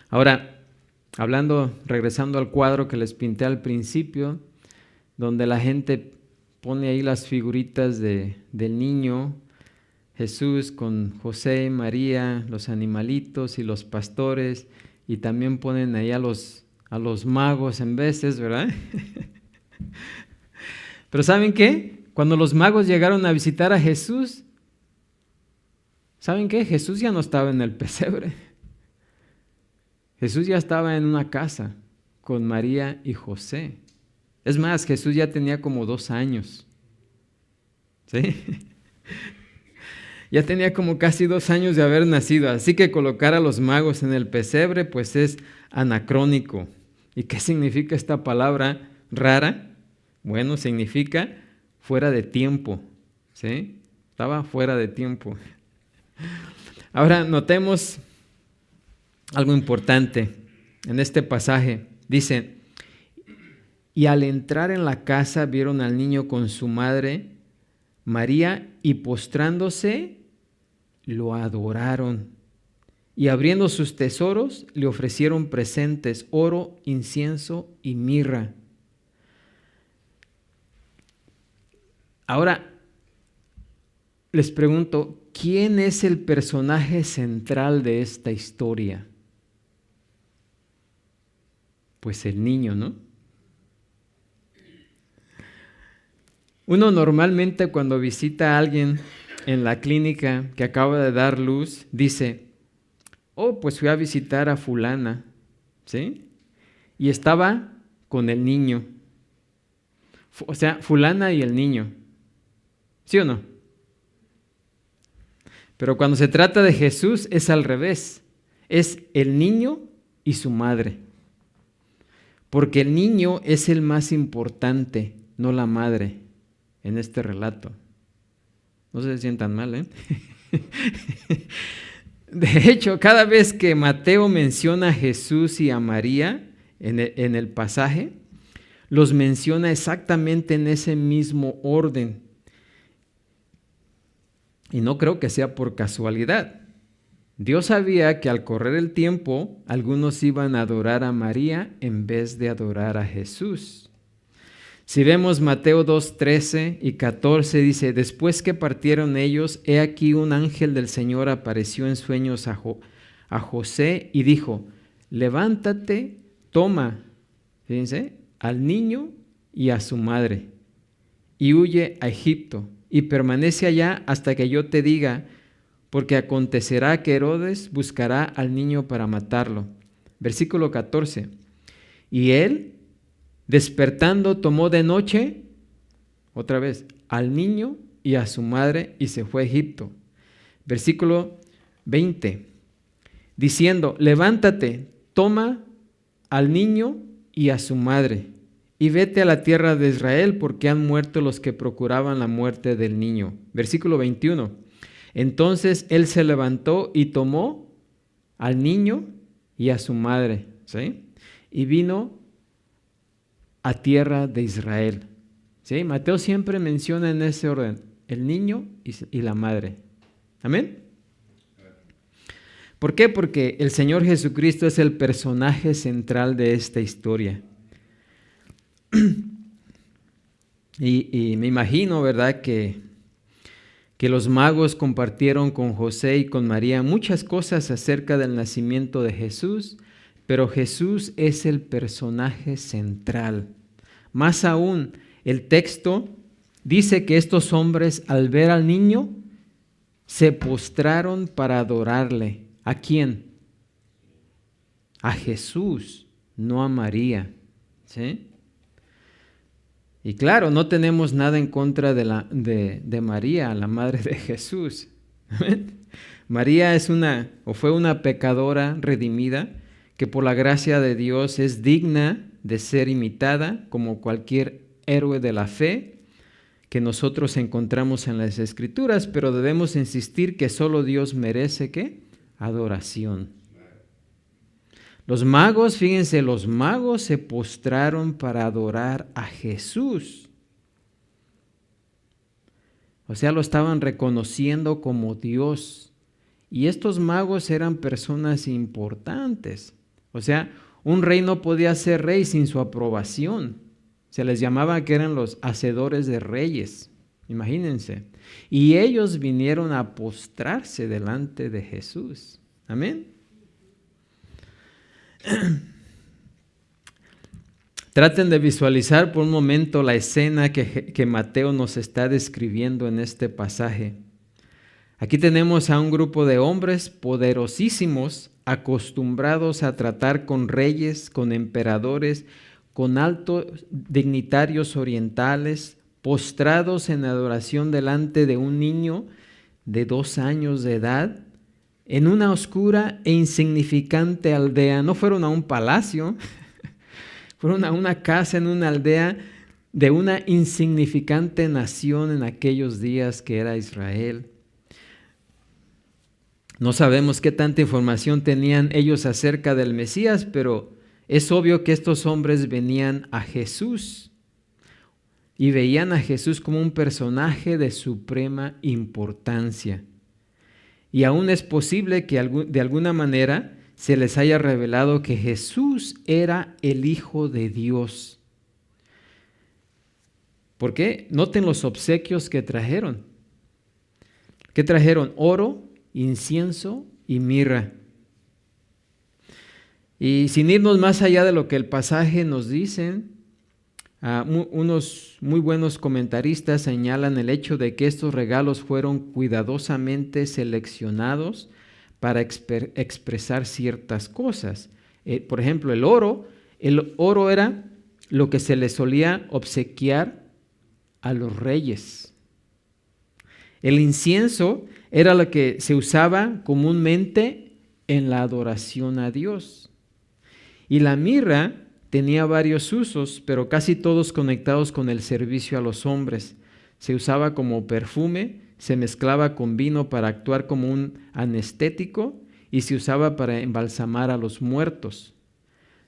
B: Ahora, regresando al cuadro que les pinté al principio, donde la gente pone ahí las figuritas del niño Jesús con José, María, los animalitos y los pastores, y también ponen ahí a los magos en veces, ¿verdad? Pero ¿saben qué? Cuando los magos llegaron a visitar a Jesús, ¿saben qué? Jesús ya no estaba en el pesebre. Jesús ya estaba en una casa con María y José. Es más, Jesús ya tenía como 2 años. ¿Sí? Ya tenía como casi 2 años de haber nacido, así que colocar a los magos en el pesebre pues es anacrónico. ¿Y qué significa esta palabra rara? Bueno, significa fuera de tiempo, ¿sí? Estaba fuera de tiempo. Ahora notemos algo importante en este pasaje. Dice, y al entrar en la casa vieron al niño con su madre María, y postrándose, lo adoraron. Y abriendo sus tesoros, le ofrecieron presentes, oro, incienso y mirra. Ahora, les pregunto, ¿quién es el personaje central de esta historia? Pues el niño, ¿no? Uno normalmente cuando visita a alguien en la clínica que acaba de dar luz, dice, oh, pues fui a visitar a fulana, ¿sí? Y estaba con el niño. O sea, fulana y el niño. ¿Sí o no? Pero cuando se trata de Jesús es al revés. Es el niño y su madre. Porque el niño es el más importante, no la madre, en este relato. No se sientan mal, ¿eh? De hecho, cada vez que Mateo menciona a Jesús y a María en el pasaje, los menciona exactamente en ese mismo orden. Y no creo que sea por casualidad. Dios sabía que al correr el tiempo, algunos iban a adorar a María en vez de adorar a Jesús. Si vemos Mateo 2:13 y 14, dice, después que partieron ellos, he aquí un ángel del Señor apareció en sueños a José y dijo, levántate, toma, fíjense, al niño y a su madre, y huye a Egipto, y permanece allá hasta que yo te diga, porque acontecerá que Herodes buscará al niño para matarlo. Versículo 14, y él, despertando, tomó de noche, otra vez, al niño y a su madre, y se fue a Egipto. Versículo 20, diciendo, levántate, toma al niño y a su madre, y vete a la tierra de Israel, porque han muerto los que procuraban la muerte del niño. Versículo 21, entonces él se levantó y tomó al niño y a su madre, ¿sí? Y vino a tierra de Israel. ¿Sí? Mateo siempre menciona en ese orden el niño y la madre. ¿Amén? ¿Por qué? Porque el Señor Jesucristo es el personaje central de esta historia. Y me imagino, ¿verdad?, que los magos compartieron con José y con María muchas cosas acerca del nacimiento de Jesús, pero Jesús es el personaje central. Más aún, el texto dice que estos hombres, al ver al niño, se postraron para adorarle. ¿A quién? A Jesús, no a María. ¿Sí? Y claro, no tenemos nada en contra de María, la madre de Jesús. María fue una pecadora redimida que por la gracia de Dios es digna de ser imitada como cualquier héroe de la fe que nosotros encontramos en las Escrituras, pero debemos insistir que solo Dios merece ¿qué? Adoración. Los magos, fíjense, los magos se postraron para adorar a Jesús. O sea, lo estaban reconociendo como Dios. Y estos magos eran personas importantes. O sea, un rey no podía ser rey sin su aprobación. Se les llamaba que eran los hacedores de reyes. Imagínense. Y ellos vinieron a postrarse delante de Jesús. Amén. Traten de visualizar por un momento la escena que Mateo nos está describiendo en este pasaje. Aquí tenemos a un grupo de hombres poderosísimos, acostumbrados a tratar con reyes, con emperadores, con altos dignitarios orientales, postrados en adoración delante de un niño de 2 años de edad, en una oscura e insignificante aldea. No fueron a un palacio, fueron a una casa en una aldea de una insignificante nación en aquellos días que era Israel. No sabemos qué tanta información tenían ellos acerca del Mesías, pero es obvio que estos hombres venían a Jesús. y veían a Jesús como un personaje de suprema importancia. Y aún es posible que de alguna manera se les haya revelado que Jesús era el Hijo de Dios. ¿Por qué? Noten los obsequios que trajeron. ¿Qué trajeron? Oro, incienso y mirra. Y sin irnos más allá de lo que el pasaje nos dice, unos muy buenos comentaristas señalan el hecho de que estos regalos fueron cuidadosamente seleccionados para expresar ciertas cosas. Por ejemplo, el oro era lo que se le solía obsequiar a los reyes. El incienso era lo que se usaba comúnmente en la adoración a Dios. Y la mirra tenía varios usos, pero casi todos conectados con el servicio a los hombres. Se usaba como perfume, se mezclaba con vino para actuar como un anestético y se usaba para embalsamar a los muertos.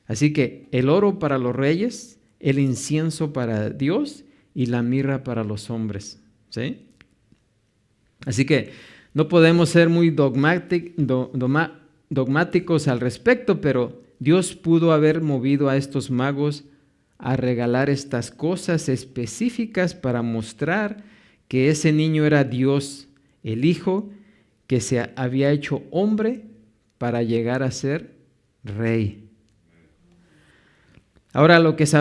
B: Así que el oro para los reyes, el incienso para Dios y la mirra para los hombres. ¿Sí? Así que no podemos ser muy dogmáticos al respecto, pero Dios pudo haber movido a estos magos a regalar estas cosas específicas para mostrar que ese niño era Dios, el Hijo, que se había hecho hombre para llegar a ser rey. Ahora, lo que sí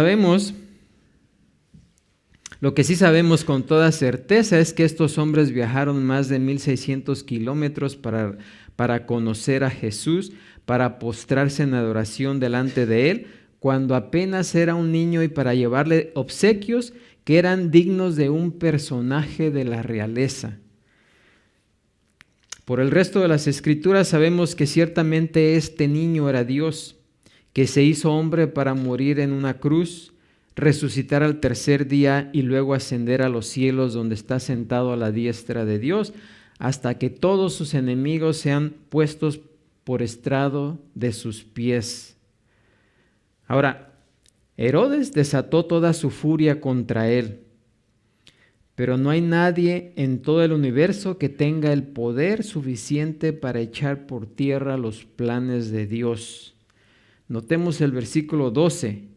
B: sabemos con toda certeza es que estos hombres viajaron más de 1,600 kilómetros para conocer a Jesús, para postrarse en adoración delante de Él, cuando apenas era un niño y para llevarle obsequios que eran dignos de un personaje de la realeza. Por el resto de las Escrituras sabemos que ciertamente este niño era Dios, que se hizo hombre para morir en una cruz, resucitar al tercer día y luego ascender a los cielos donde está sentado a la diestra de Dios, hasta que todos sus enemigos sean puestos por estrado de sus pies. Ahora, Herodes desató toda su furia contra él, pero no hay nadie en todo el universo que tenga el poder suficiente para echar por tierra los planes de Dios. Notemos el versículo 12.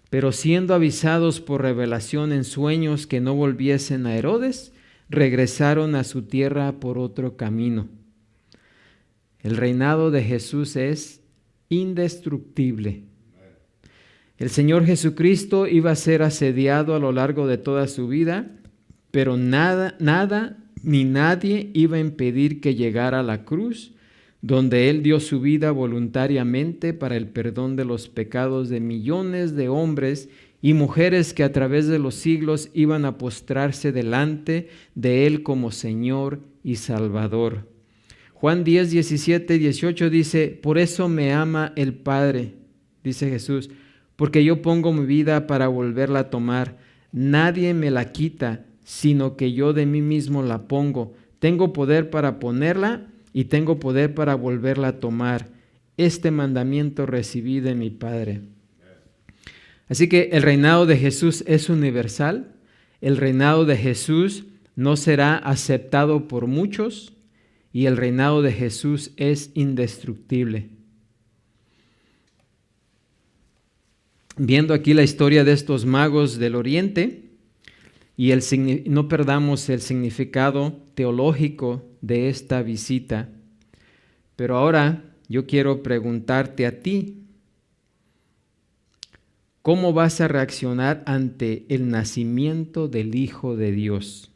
B: Pero siendo avisados por revelación en sueños que no volviesen a Herodes, regresaron a su tierra por otro camino. El reinado de Jesús es indestructible. El Señor Jesucristo iba a ser asediado a lo largo de toda su vida, pero nada ni nadie iba a impedir que llegara a la cruz, donde Él dio su vida voluntariamente para el perdón de los pecados de millones de hombres y mujeres que a través de los siglos iban a postrarse delante de Él como Señor y Salvador. Juan 10, 17 y 18 dice, por eso me ama el Padre, dice Jesús, porque yo pongo mi vida para volverla a tomar. Nadie me la quita, sino que yo de mí mismo la pongo. Tengo poder para ponerla y tengo poder para volverla a tomar. Este mandamiento recibí de mi Padre. Así que el reinado de Jesús es universal. El reinado de Jesús no será aceptado por muchos y el reinado de Jesús es indestructible. Viendo aquí la historia de estos magos del Oriente, y no perdamos el significado teológico de esta visita. Pero ahora yo quiero preguntarte a ti, ¿cómo vas a reaccionar ante el nacimiento del Hijo de Dios?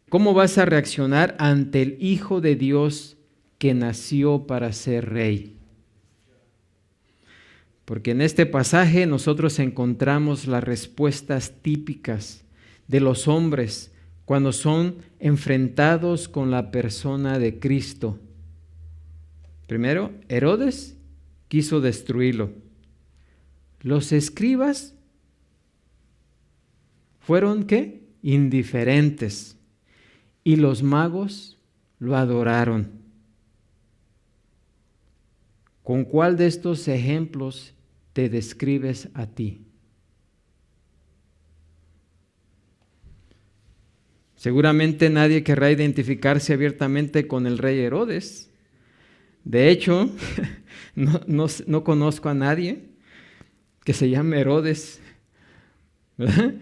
B: ¿Cómo vas a reaccionar ante el Hijo de Dios que nació para ser rey? Porque en este pasaje nosotros encontramos las respuestas típicas de los hombres cuando son enfrentados con la persona de Cristo. Primero, Herodes quiso destruirlo. Los escribas fueron, ¿qué? Indiferentes. Y los magos lo adoraron. ¿Con cuál de estos ejemplos te describes a ti? Seguramente nadie querrá identificarse abiertamente con el rey Herodes. De hecho, no conozco a nadie que se llame Herodes, ¿verdad?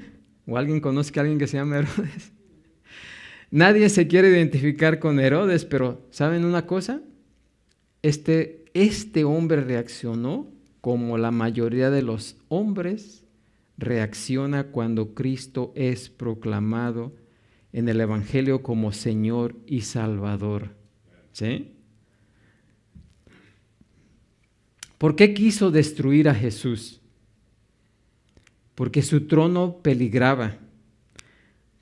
B: ¿O alguien conozca a alguien que se llame Herodes? Nadie se quiere identificar con Herodes, pero ¿saben una cosa? Este hombre reaccionó como la mayoría de los hombres reacciona cuando Cristo es proclamado en el Evangelio como Señor y Salvador. ¿Sí? ¿Por qué quiso destruir a Jesús? Porque su trono peligraba.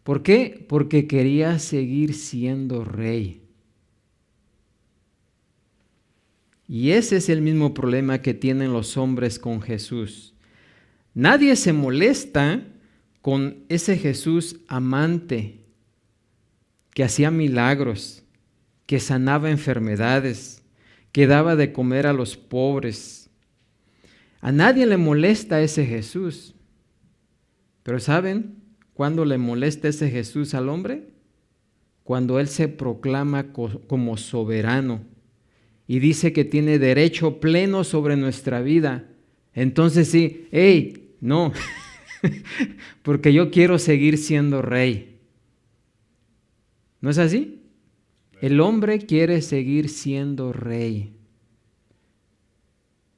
B: ¿Por qué? Porque quería seguir siendo rey. Y ese es el mismo problema que tienen los hombres con Jesús. Nadie se molesta con ese Jesús amante que hacía milagros, que sanaba enfermedades, que daba de comer a los pobres. A nadie le molesta ese Jesús. Pero ¿saben cuándo le molesta ese Jesús al hombre? Cuando Él se proclama como soberano y dice que tiene derecho pleno sobre nuestra vida. Entonces sí, ¡hey! No, porque yo quiero seguir siendo rey. ¿No es así? El hombre quiere seguir siendo rey.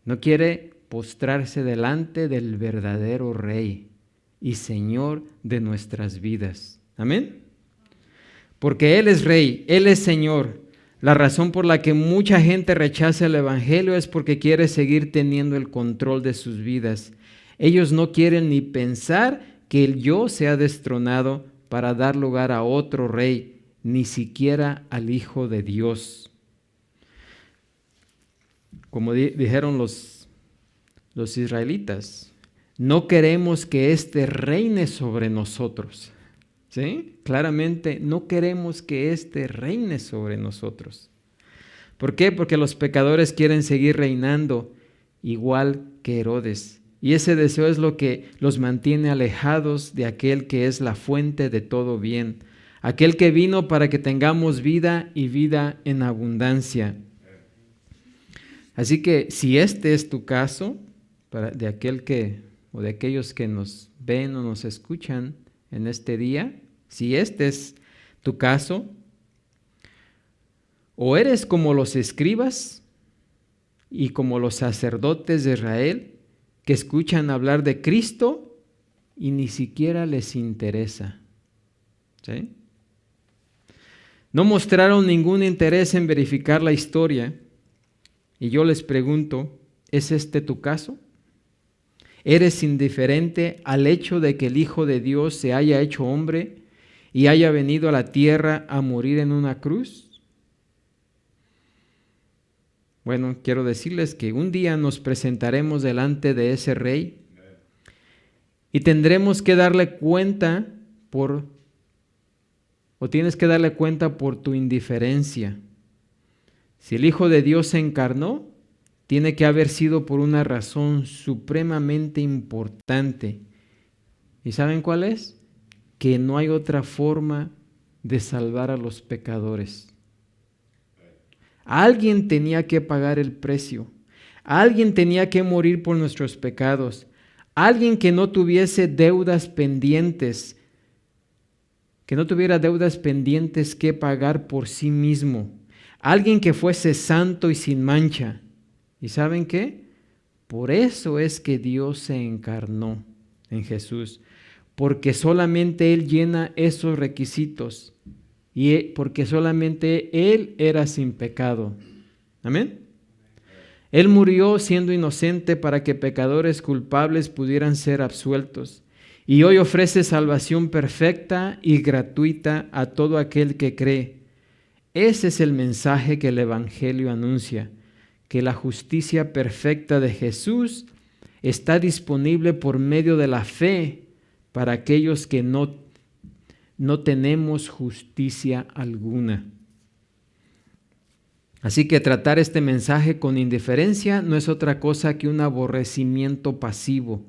B: No quiere postrarse delante del verdadero rey y Señor de nuestras vidas. ¿Amén? Porque Él es rey, Él es Señor. La razón por la que mucha gente rechaza el Evangelio es porque quiere seguir teniendo el control de sus vidas. Ellos no quieren ni pensar que el yo sea destronado para dar lugar a otro rey, ni siquiera al Hijo de Dios. Como dijeron los israelitas, no queremos que éste reine sobre nosotros. ¿Sí? Claramente no queremos que éste reine sobre nosotros. ¿Por qué? Porque los pecadores quieren seguir reinando igual que Herodes. Y ese deseo es lo que los mantiene alejados de aquel que es la fuente de todo bien. Aquel que vino para que tengamos vida y vida en abundancia. Así que si este es tu caso, de aquellos que nos ven o nos escuchan en este día, si este es tu caso, o eres como los escribas y como los sacerdotes de Israel que escuchan hablar de Cristo y ni siquiera les interesa. ¿Sí? No mostraron ningún interés en verificar la historia. Y yo les pregunto, ¿es este tu caso? ¿Eres indiferente al hecho de que el Hijo de Dios se haya hecho hombre y haya venido a la tierra a morir en una cruz? Bueno, quiero decirles que un día nos presentaremos delante de ese Rey y tendremos que darle cuenta tienes que darle cuenta por tu indiferencia. Si el Hijo de Dios se encarnó, tiene que haber sido por una razón supremamente importante. ¿Y saben cuál es? Que no hay otra forma de salvar a los pecadores. Alguien tenía que pagar el precio. Alguien tenía que morir por nuestros pecados. Alguien que no tuviese deudas pendientes, que no tuviera deudas pendientes que pagar por sí mismo. Alguien que fuese santo y sin mancha. ¿Y saben qué? Por eso es que Dios se encarnó en Jesús, porque solamente Él llena esos requisitos y porque solamente Él era sin pecado. ¿Amén? Él murió siendo inocente para que pecadores culpables pudieran ser absueltos y hoy ofrece salvación perfecta y gratuita a todo aquel que cree. Ese es el mensaje que el Evangelio anuncia, que la justicia perfecta de Jesús está disponible por medio de la fe para aquellos que no tenemos justicia alguna. Así que tratar este mensaje con indiferencia no es otra cosa que un aborrecimiento pasivo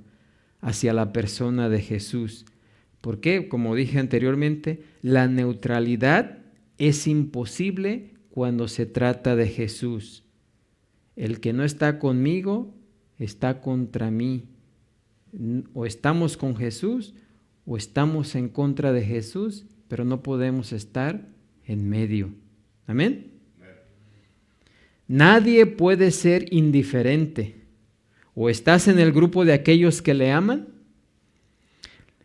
B: hacia la persona de Jesús, ¿Por qué? Como dije anteriormente, la neutralidad es imposible cuando se trata de Jesús. El que no está conmigo está contra mí. O estamos con Jesús o estamos en contra de Jesús, pero no podemos estar en medio. Amén. Nadie puede ser indiferente. O estás en el grupo de aquellos que le aman,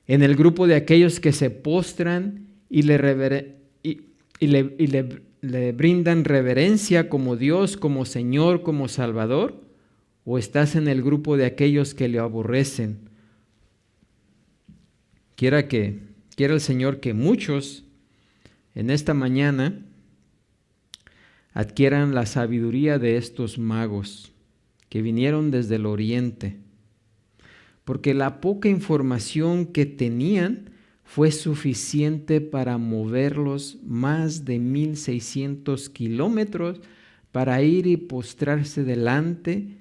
B: en el grupo de aquellos que se postran y le brindan reverencia como Dios, como Señor, como Salvador, o estás en el grupo de aquellos que le aborrecen. Quiera el Señor que muchos en esta mañana adquieran la sabiduría de estos magos que vinieron desde el oriente, porque la poca información que tenían fue suficiente para moverlos más de 1,600 kilómetros para ir y postrarse delante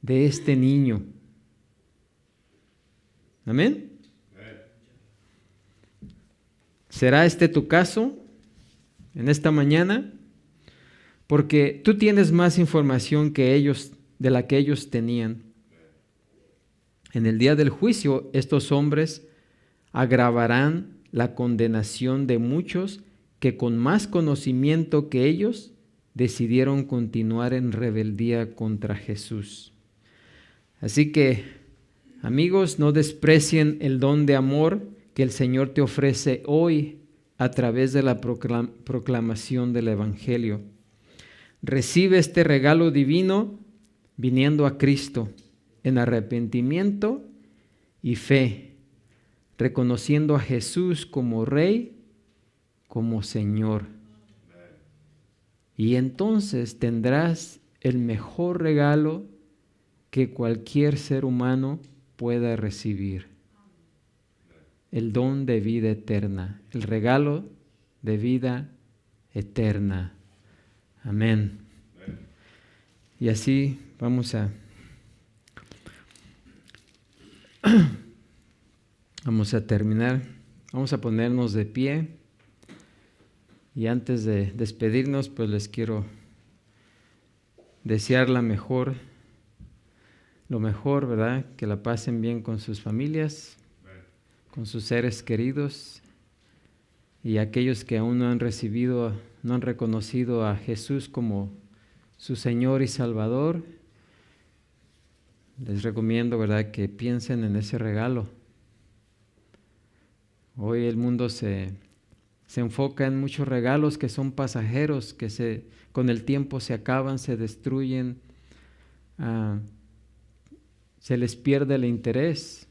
B: de este niño. Amén. ¿Será este tu caso en esta mañana? Porque tú tienes más información que ellos, de la que ellos tenían. En el día del juicio, estos hombres agravarán la condenación de muchos que con más conocimiento que ellos decidieron continuar en rebeldía contra Jesús. Así que, amigos, no desprecien el don de amor que el Señor te ofrece hoy a través de la proclamación del Evangelio. Recibe este regalo divino viniendo a Cristo en arrepentimiento y fe, reconociendo a Jesús como Rey, como Señor. Y entonces tendrás el mejor regalo que cualquier ser humano pueda recibir. El don de vida eterna, el regalo de vida eterna. Amén. Y así vamos a terminar. Vamos a ponernos de pie. Y antes de despedirnos, pues les quiero desear lo mejor, ¿verdad? Que la pasen bien con sus familias, con sus seres queridos, y aquellos que aún no han reconocido a Jesús como su Señor y Salvador, les recomiendo, ¿verdad?, que piensen en ese regalo. Hoy el mundo se enfoca en muchos regalos que son pasajeros, que con el tiempo se acaban, se destruyen, se les pierde el interés.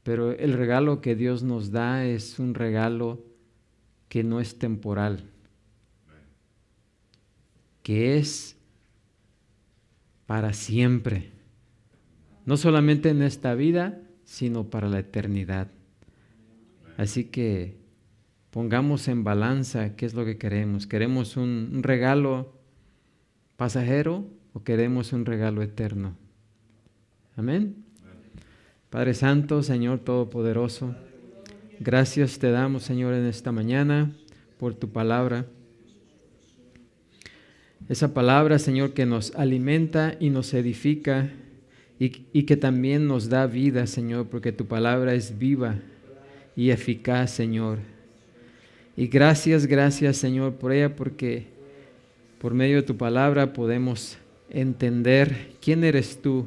B: Pero el regalo que Dios nos da es un regalo que no es temporal, que es para siempre, no solamente en esta vida, sino para la eternidad. Así que pongamos en balanza qué es lo que queremos. ¿Queremos un regalo pasajero o queremos un regalo eterno? Amén. Padre Santo, Señor Todopoderoso, gracias te damos, Señor, en esta mañana por tu palabra. Esa palabra, Señor, que nos alimenta y nos edifica y que también nos da vida, Señor, porque tu palabra es viva y eficaz, Señor. Y gracias, Señor, por ella, porque por medio de tu palabra podemos entender quién eres tú